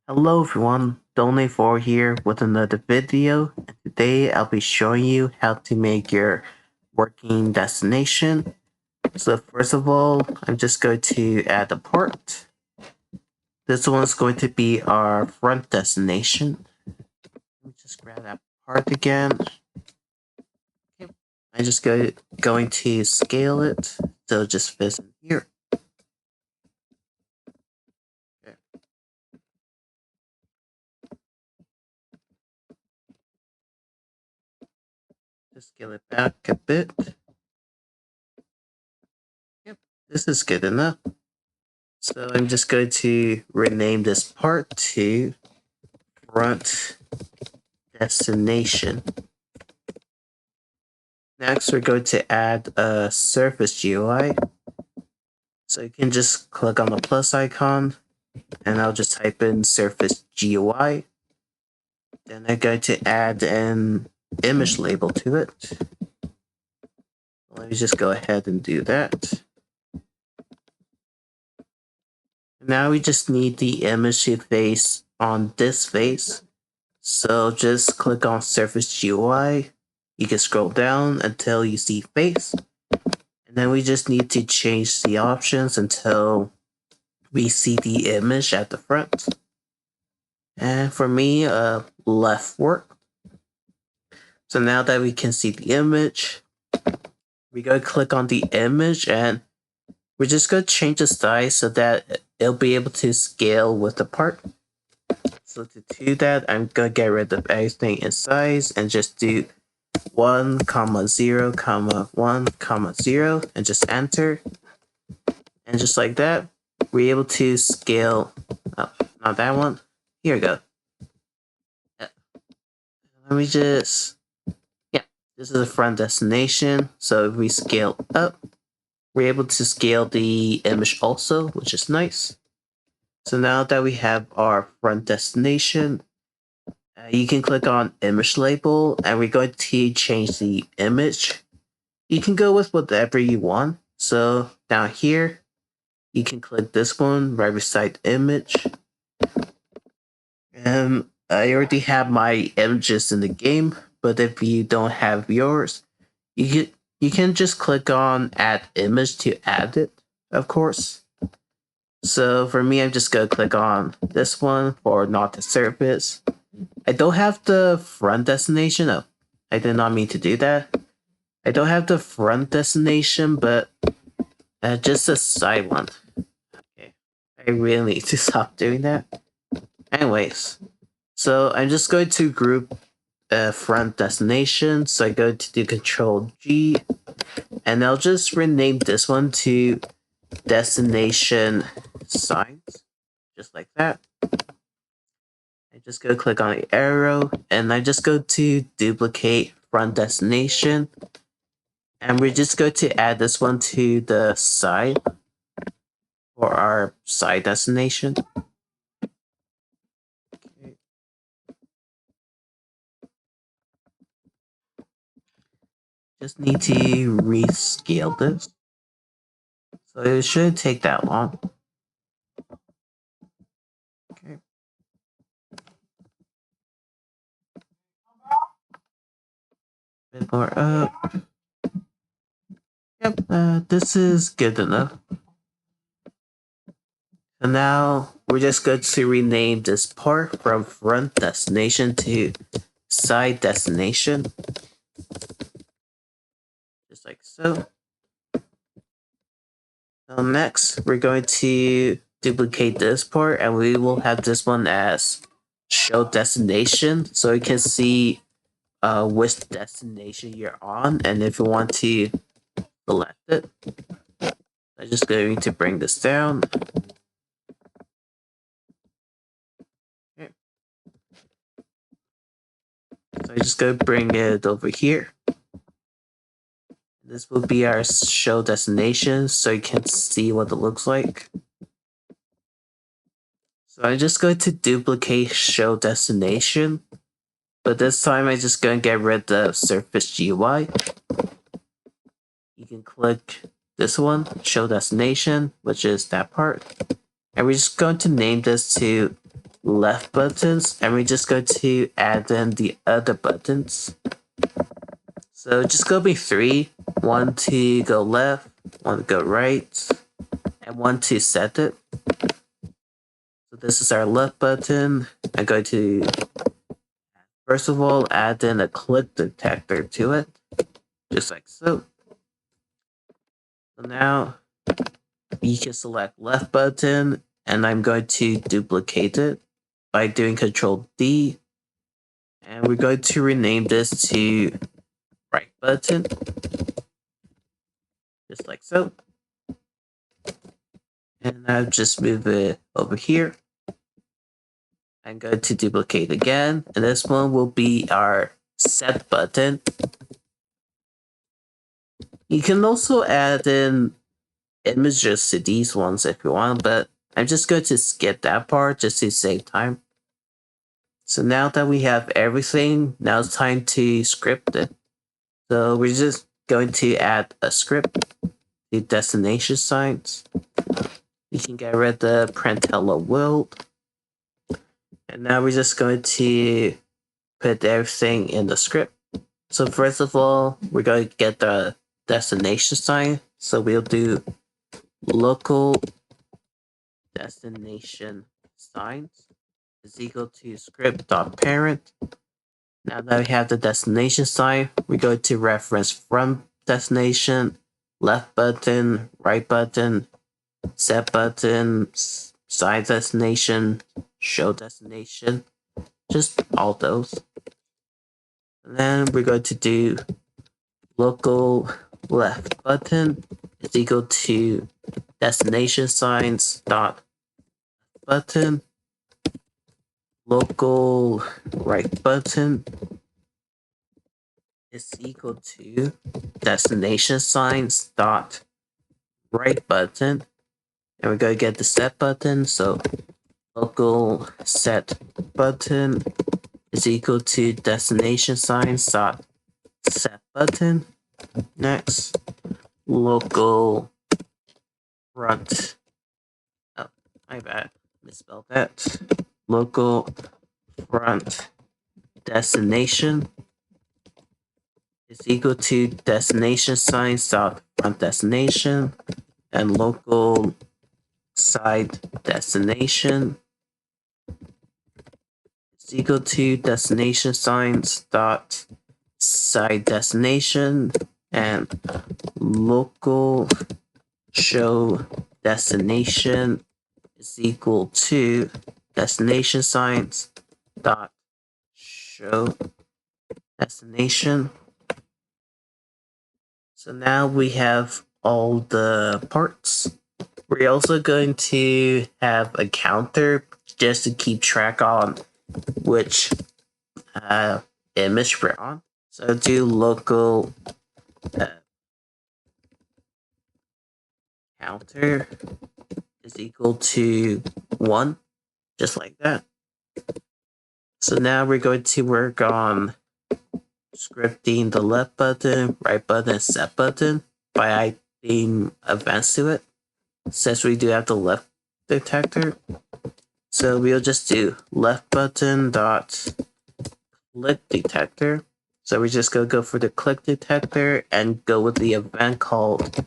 Hello everyone, Donate4 here with another video, and today I'll be showing you how to make your working destination. So first of all, I'm just going to add a part. This one's going to be our front destination. Let me just grab that part again. Okay. I'm going to scale it so it just fits in here. Okay. Just scale it back a bit. Yep, this is good enough. So I'm just going to rename this part to front destination. Next, we're going to add a surface GUI. So you can just click on the plus icon and I'll just type in surface GUI. Then I'm going to add an image label to it. Let me just go ahead and do that. Now we just need the image to face on this face. So just click on surface GUI. You can scroll down until you see face. And then we just need to change the options until we see the image at the front. And for me, left work. So now that we can see the image, we go click on the image and we're just going to change the size so that it'll be able to scale with the part. So to do that, I'm going to get rid of everything in size and just do 1, 0, 1, 0 and just enter. And just like that, we're able to scale. Oh, not that one. Here we go. Let me just. Yeah, this is a front destination. So if we scale up, we're able to scale the image also, which is nice. So now that we have our front destination, you can click on image label and we're going to change the image. You can go with whatever you want. So down here, you can click this one right beside image. And I already have my images in the game, but if you don't have yours, you can just click on add image to add it, of course. So for me, I'm just gonna click on this one for not the surface. I don't have the front destination. Oh, I did not mean to do that. I don't have the front destination, but just a side one. Okay, I really need to stop doing that. Anyways, so I'm just going to group front destination. So I go to do Control G, and I'll just rename this one to destination signs, just like that. I just go click on the arrow, and I just go to duplicate front destination, and we're just going to add this one to the side for our side destination. Okay. Just need to rescale this, so it shouldn't take that long. Okay. Bit more up. Yep, this is good enough. So now we're just going to rename this part from front destination to side destination. Just like so. So next, we're going to duplicate this part and we will have this one as show destination so you can see which destination you're on and if you want to select it. I'm just going to bring this down. Okay. So I'm just going to bring it over here. This will be our show destination so you can see what it looks like. So I'm just going to duplicate show destination, but this time I'm just going to get rid of surface GUI. You can click this one, show destination, which is that part. And we're just going to name this to left buttons, and we're just going to add in the other buttons. So just go be 3, 1 to go left, 1 to go right, and 1 to set it. So this is our left button. I'm going to first of all add in a click detector to it, just like so. So now you can select left button, and I'm going to duplicate it by doing Control D, and we're going to rename this to right button, just like so. And I'll just move it over here. I'm going to duplicate again, and this one will be our set button. You can also add in images to these ones if you want, but I'm just going to skip that part just to save time. So now that we have everything, now it's time to script it. So we're just going to add a script to destination signs. You can get rid of print hello world. And now we're just going to put everything in the script. So first of all, we're going to get the destination sign. So we'll do local destination signs is equal to script.parent. Now that we have the destination sign, we go to reference from destination, left button, right button, set button, side destination, show destination, just all those. And then we're going to do local left button is equal to destination signs dot button, local right button is equal to destination signs dot right button, and we're going to get the set button. So local set button is equal to destination signs dot set button. Next, local front. Oh, my bad, misspelled that. Local front destination is equal to destination signs dot front destination, and local side destination is equal to destination signs dot side destination, and local show destination is equal to destination signs dot show destination. So now we have all the parts. We're also going to have a counter just to keep track on which image we're on. So do local counter is equal to 1, just like that. So now we're going to work on scripting the left button, right button, set button by adding events to it, since we do have the left detector. So we'll just do left button dot click detector. So we're just gonna go for the click detector and go with the event called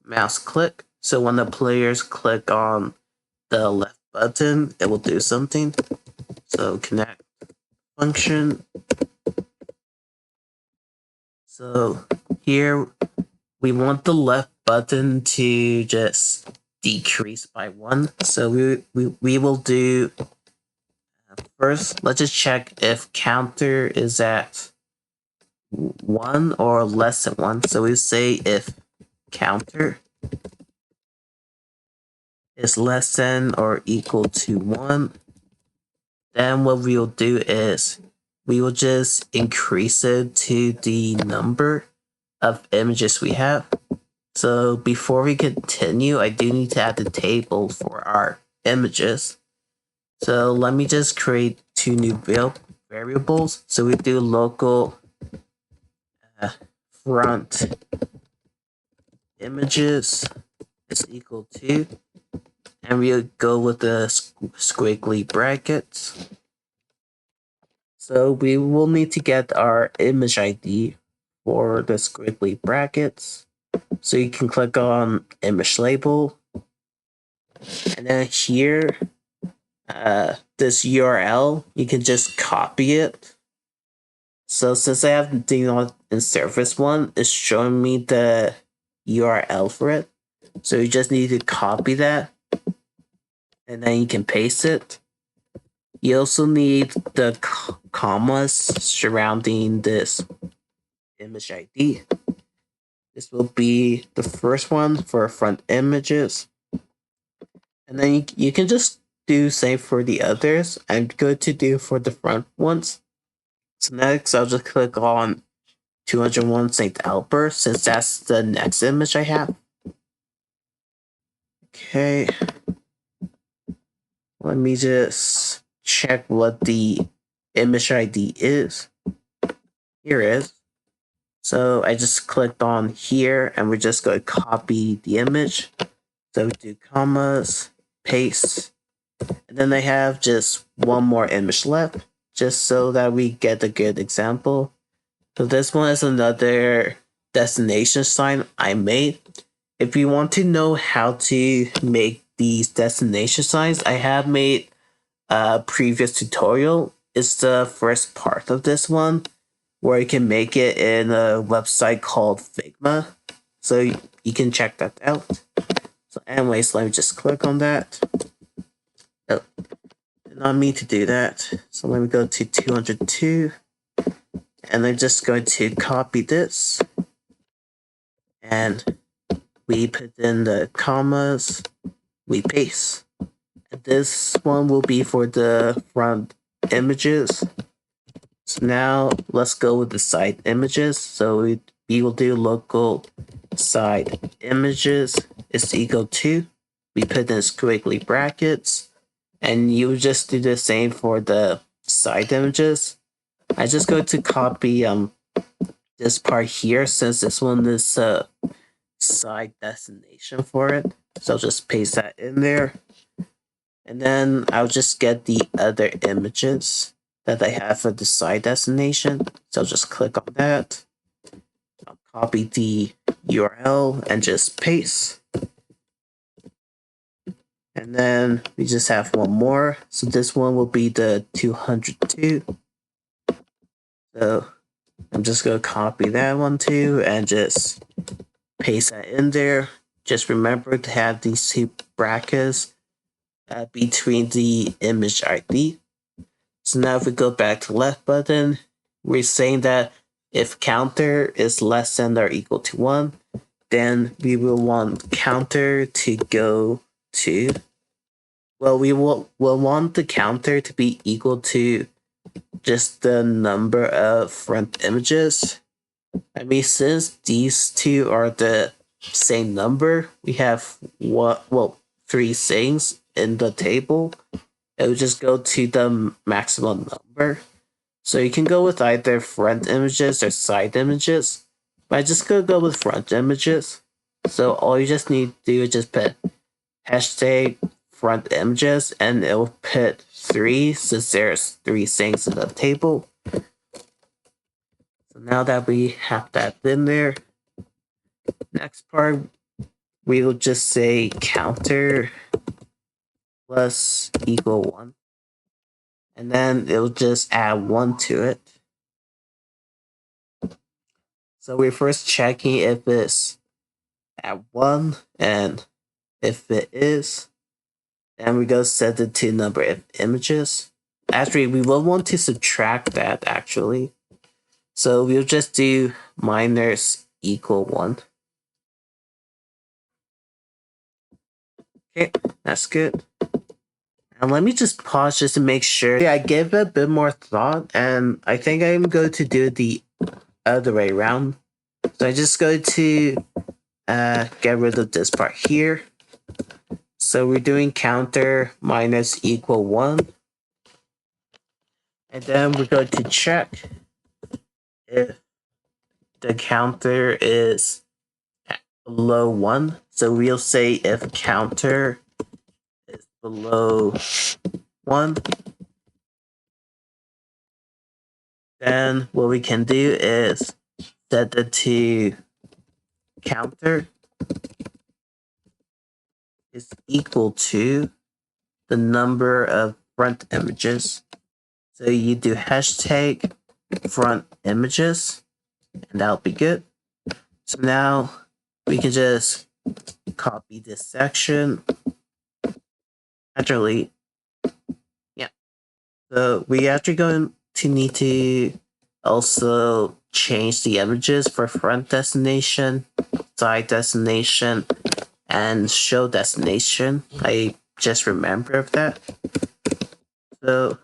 mouse click. So when the players click on the left button, it will do something. So connect function. So here we want the left button to just decrease by 1. So we will do first, let's just check if counter is at 1 or less than 1. So we say if counter is less than or equal to 1, then what we will do is we will just increase it to the number of images we have. So before we continue, I do need to add the table for our images. So let me just create 2 new variables. So we do local front images is equal to and we'll go with the squiggly brackets. So we will need to get our image ID for the squiggly brackets. So you can click on image label, and then here, this URL, you can just copy it. So since I have do not in service one, it's showing me the URL for it. So you just need to copy that, and then you can paste it. You also need the commas surrounding this image ID. This will be the first one for front images. And then you can just do same for the others. I'm going to do for the front ones. So next I'll just click on 201 St. Albert since that's the next image I have. Okay. Let me just check what the image ID is. Here it is. So I just clicked on here and we're just going to copy the image. So we do commas, paste, and then I have just one more image left, just so that we get a good example. So this one is another destination sign I made. If you want to know how to make these destination signs, I have made a previous tutorial. It's the first part of this one, where you can make it in a website called Figma. So you can check that out. So anyways, let me just click on that. Oh, did not mean to do that. So let me go to 202. And I'm just going to copy this. And we put in the commas. We paste. And this one will be for the front images. So now let's go with the side images. So we will do local side images is equal to, we put in squiggly brackets, and you just do the same for the side images. I just go to copy this part here since this one is a side destination for it. So I'll just paste that in there. And then I'll just get the other images that I have for the side destination. So I'll just click on that. I'll copy the URL and just paste. And then we just have one more. So this one will be the 202. So I'm just going to copy that one too and just paste that in there. Just remember to have these two brackets between the image ID. So now if we go back to left button, we're saying that if counter is less than or equal to 1, then we will want counter to go to, well, we'll want the counter to be equal to just the number of front images. I mean, since these two are the same number, we have three things in the table. It would just go to the maximum number. So you can go with either front images or side images. But I just gonna go with front images. So all you just need to do is just put hashtag front images and it'll put 3 since there's 3 things in the table. So now that we have that in there, next part we will just say counter plus equal 1. And then it'll just add 1 to it. So we're first checking if it's at 1, and if it is, then we go set it to number of images. Actually, we will want to subtract that actually. So we'll just do minus equal 1. Okay, that's good. And let me just pause just to make sure. Yeah, I gave it a bit more thought, and I think I'm going to do the other way around. So I just go to get rid of this part here. So we're doing counter minus equal 1. And then we're going to check if the counter is below 1. So we'll say if counter below 1. Then what we can do is set it to counter is equal to the number of front images. So you do hashtag front images, and that'll be good. So now we can just copy this section. Actually, yeah. So we actually going to need to also change the images for front destination, side destination, and show destination. I just remember of that. So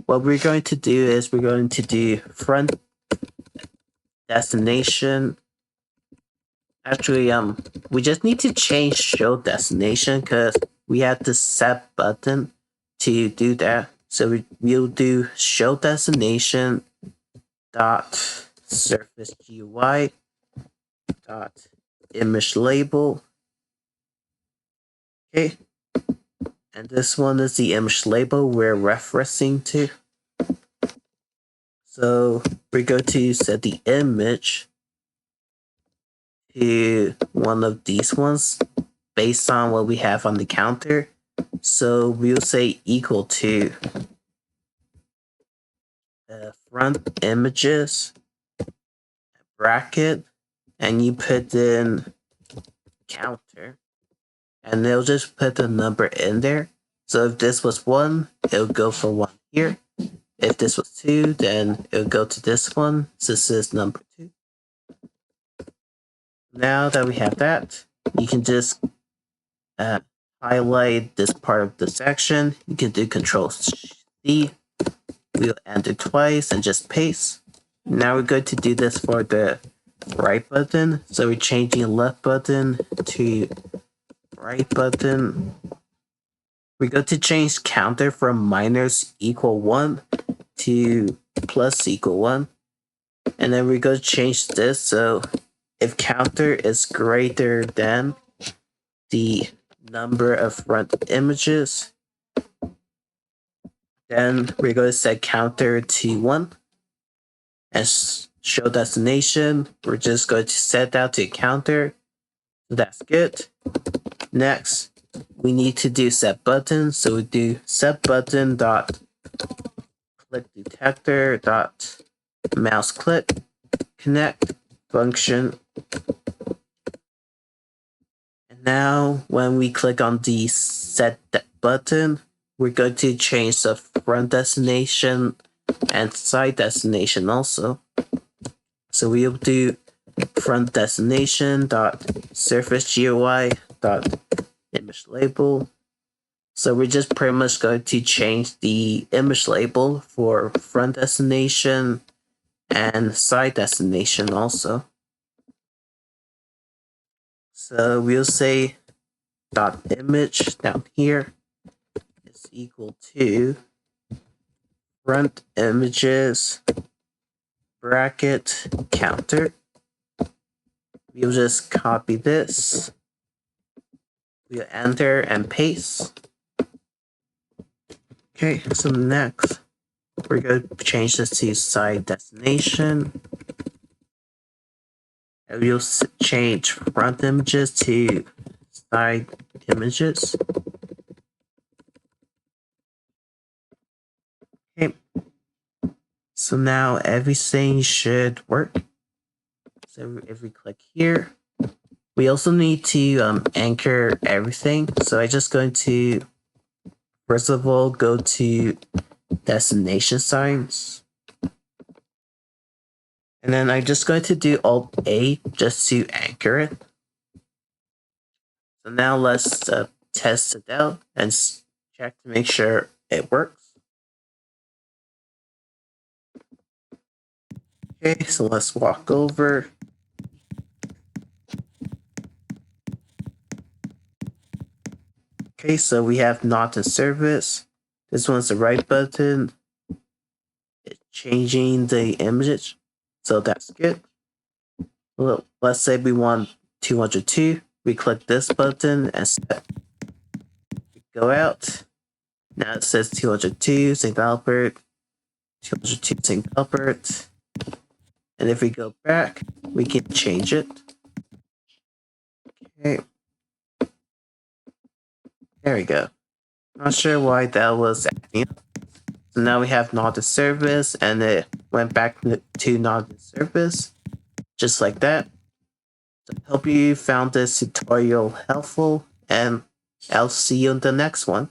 what we're going to do is we're going to do front destination. Actually, we just need to change show destination because we have the set button to do that. So we'll do show destination dot surface GUI dot image label. Okay, and this one is the image label we're referencing to. So we're going to set the image to one of these ones based on what we have on the counter. So we'll say equal to front images bracket, and you put in counter, and they'll just put the number in there. So if this was 1, it'll go for 1 here. If this was 2, then it'll go to this one. So this is number 2. Now that we have that, you can just highlight this part of the section. You can do Control C. We'll enter twice and just paste. Now we're going to do this for the right button. So we're changing left button to right button. We're going to change counter from minus equal 1 to plus equal 1. And then we're going to change this so if counter is greater than the number of front images, then we're going to set counter to 1. And show destination, we're just going to set that to counter. So that's good. Next, we need to do set button. So we do set button dot click detector dot mouse click connect function. And now when we click on the set button, we're going to change the front destination and side destination also. So we'll do front destination dot surface GUI dot image label. So we're just pretty much going to change the image label for front destination and side destination also. So we'll say dot image down here is equal to front images bracket counter. We'll just copy this. We'll enter and paste. Okay, so next we're going to change this to side destination. And we'll change front images to side images. Okay. So now everything should work. So if we click here, we also need to anchor everything. So I'm just going to, first of all, go to destination signs. And then I'm just going to do Alt A just to anchor it. So now let's test it out and check to make sure it works. Okay, so let's walk over. Okay, so we have not in service. This one's the right button. It's changing the image, so that's good. Well, let's say we want 202. We click this button and set. We go out. Now it says 202 St. Albert, 202 St. Albert. And if we go back, we can change it. Okay. There we go. Not sure why that was acting up. So now we have not in service, and it went back to not in service, just like that. So I hope you found this tutorial helpful, and I'll see you in the next one.